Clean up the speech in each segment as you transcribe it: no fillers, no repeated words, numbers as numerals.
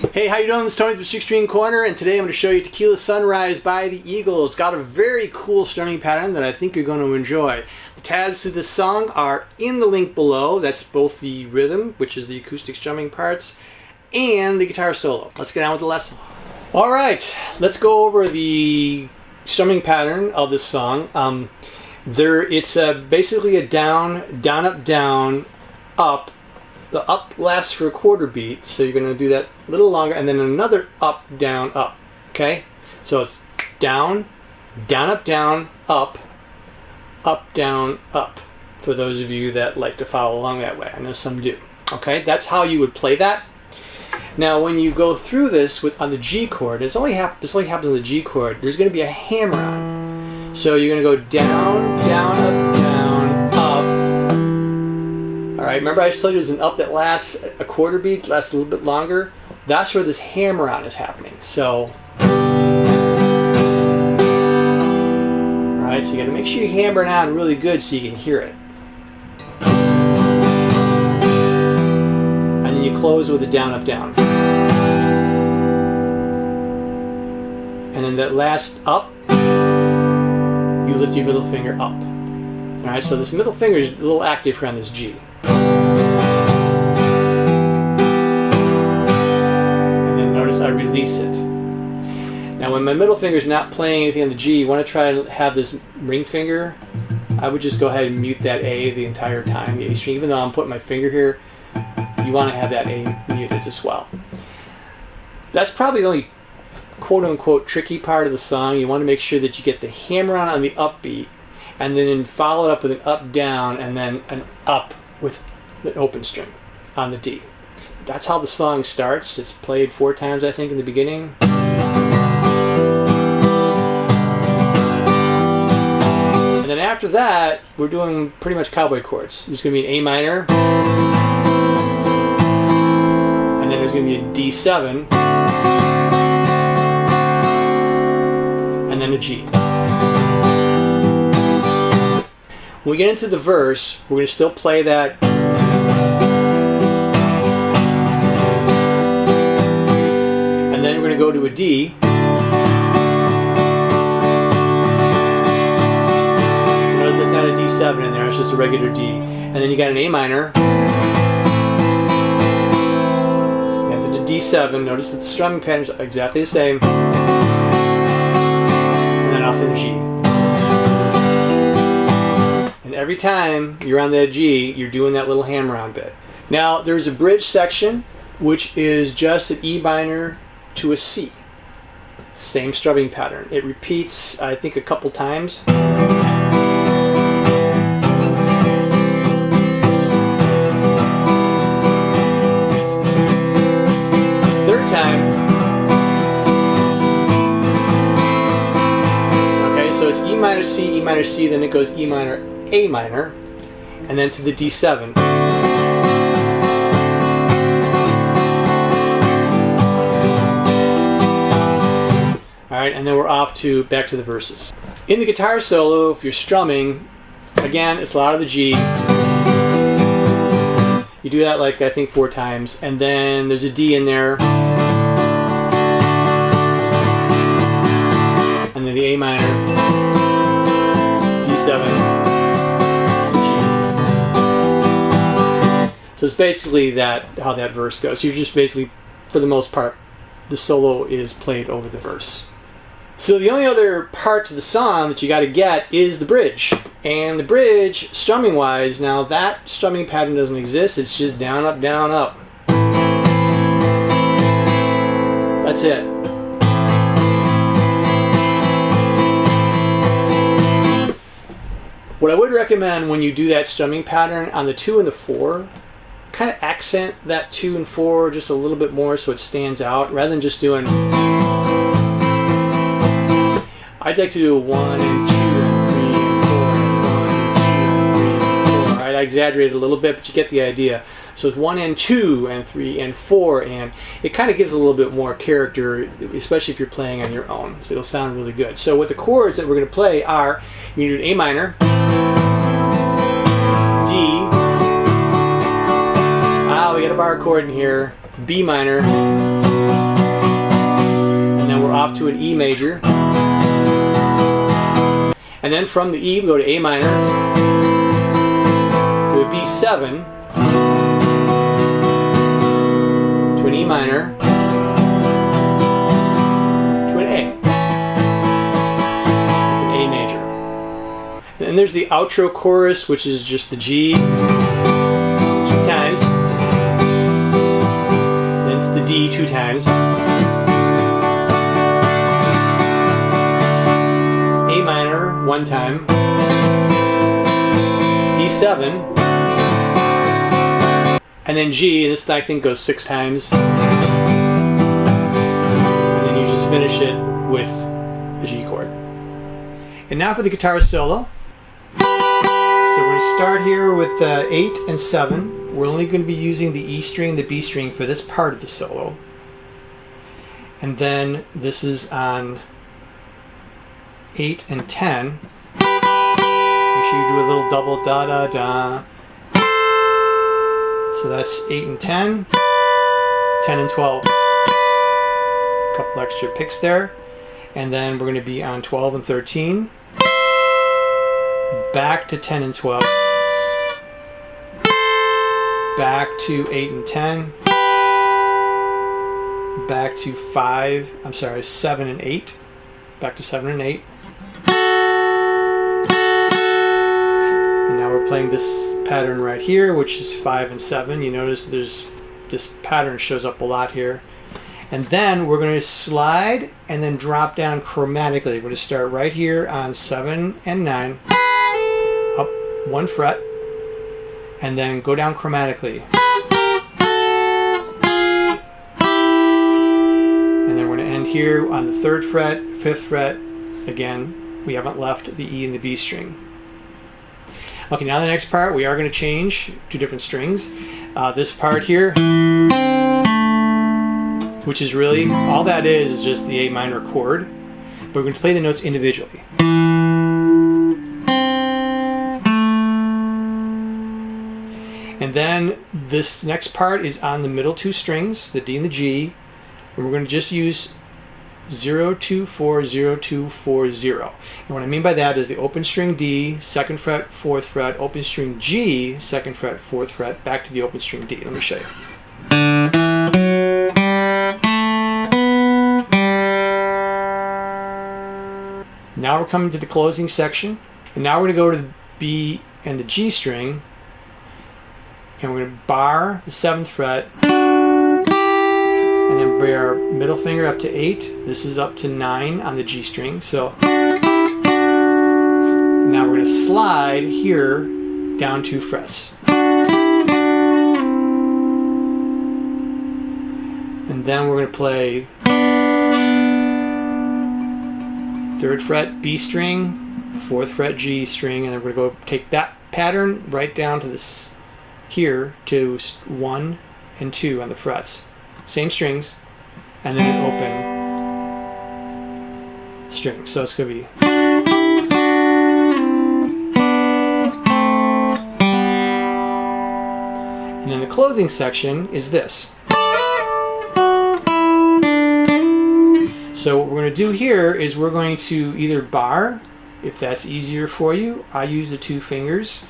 Hey, how you doing? This is Tony from 6-String Corner, and today I'm going to show you Tequila Sunrise by the Eagles. It's got a very cool strumming pattern that I think you're going to enjoy. The tabs to this song are in the link below. That's both the rhythm, which is the acoustic strumming parts, and the guitar solo. Let's get on with the lesson. Alright, let's go over the strumming pattern of this song. It's basically a down, down, up, down, up. The up lasts for a quarter beat, so you're going to do that a little longer, and then another up, down, up. Okay? So it's down, down, up, down, up. For those of you that like to follow along that way. I know some do. Okay? That's how you would play that. Now, when you go through this on the G chord, this only happens on the G chord, there's going to be a hammer on. So you're going to go down, down, up, down, up. Alright, remember I told you there's an up that lasts a quarter beat, lasts a little bit longer? That's where this hammer on is happening. So, alright, so you got to make sure you hammer it on really good so you can hear it. And then you close with a down, up, down. And then that last up, you lift your middle finger up. Alright, so this middle finger is a little active here on this G. And then notice I release it. Now when my middle finger is not playing anything on the G, you want to try to have this ring finger. I would just go ahead and mute that A the entire time, the A string. Even though I'm putting my finger here, you want to have that A muted as well. That's probably the only quote-unquote tricky part of the song. You want to make sure that you get the hammer on the upbeat, and then follow it up with an up down, and then an up with the open string on the D. That's how the song starts. It's played 4 times, I think, in the beginning. And then after that, we're doing pretty much cowboy chords. There's going to be an A minor, and then there's going to be a D7, and then a G. When we get into the verse, we're going to still play that. And then we're going to go to a D. Notice that's not a D7 in there, it's just a regular D. And then you got an A minor. And then a D7. Notice that the strumming patterns are exactly the same. And then off to the G. Every time you're on that G, you're doing that little hammer-on bit. Now, there's a bridge section, which is just an E minor to a C. Same strumming pattern. It repeats, I think, a couple times. Third time. Okay, so it's E minor, C, then it goes E minor, A minor, and then to the D7. Alright, and then we're off to back to the verses. In the guitar solo, if you're strumming, again, it's a lot of the G. You do that like I think 4 times, and then there's a D in there. And then the A minor, D7. So it's basically how that verse goes. So you're just basically, for the most part, the solo is played over the verse. So the only other part to the song that you got to get is the bridge. And the bridge, strumming wise, now that strumming pattern doesn't exist. It's just down, up, down, up. That's it. What I would recommend when you do that strumming pattern on the 2 and the 4, kind of accent that 2 and 4 just a little bit more so it stands out, rather than just doing. I'd like to do a 1 and 2 and 3 and 4 and 1, 2 and 3 and 4. Alright, I exaggerated a little bit, but you get the idea. So it's 1 and 2 and 3 and 4, and it kind of gives a little bit more character, especially if you're playing on your own. So it'll sound really good. So with the chords that we're going to play are, you do an A minor, D, we got a bar chord in here, B minor, to an E major. And then from the E we go to A minor, to a B7, to an E minor, to an A. It's an A major. And there's the outro chorus, which is just the G 2 times, then to the D 2 times, A minor 1 time, D7, and then G, and this I think goes 6 times, and then you just finish it with the G chord. And now for the guitar solo. So we're going to start here with 8 and 7. We're only going to be using the E string and the B string for this part of the solo. And then this is on 8 and 10. Make sure you do a little double da da da. So that's 8 and 10, 10 and 12. A couple extra picks there. And then we're going to be on 12 and 13. Back to 10 and 12. Back to 8 and 10. Back to 7 and 8. Back to 7 and 8. And now we're playing this pattern right here, which is 5 and 7. You notice this pattern shows up a lot here. And then we're going to slide and then drop down chromatically. We're going to start right here on 7 and 9. Up 1 fret. And then go down chromatically. And then we're going to end here on the 3rd fret, 5th fret. Again, we haven't left the E and the B string. Okay, now the next part, we are going to change to different strings. This part here, which is really, all that is just the A minor chord. But we're going to play the notes individually. And then this next part is on the middle 2 strings, the D and the G. And we're going to just use 0, 2, 4, 0, 2, 4, 0. And what I mean by that is the open string D, 2nd fret, 4th fret, open string G, 2nd fret, 4th fret, back to the open string D. Let me show you. Now we're coming to the closing section. And now we're going to go to the B and the G string. And we're going to bar the 7th fret. And then bring our middle finger up to 8. This is up to 9 on the G string. So now we're going to slide here down 2 frets. And then we're going to play 3rd fret B string, 4th fret G string, and then we're going to go take that pattern right down to this here to 1 and 2 on the frets. Same strings, and then an open string. So it's going to be. And then the closing section is this. So what we're going to do here is we're going to either bar, if that's easier for you. I use the 2 fingers.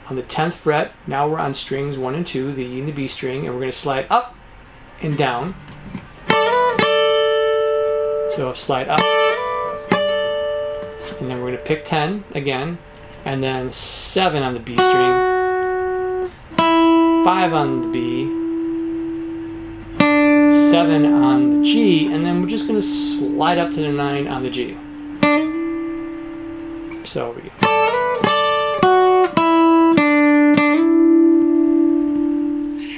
On the 10th fret, now we're on strings 1 and 2, the E and the B string, and we're going to slide up and down. So slide up, and then we're going to pick 10 again, and then 7 on the B string, 5 on the B, 7 on the G, and then we're just going to slide up to the 9 on the G. So we.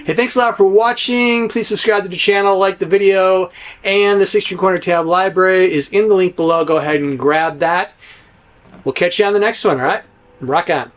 Hey, thanks a lot for watching. Please subscribe to the channel, like the video, and the 6-string corner tab library is in the link below. Go ahead and grab that. We'll catch you on the next one, all right? Rock on.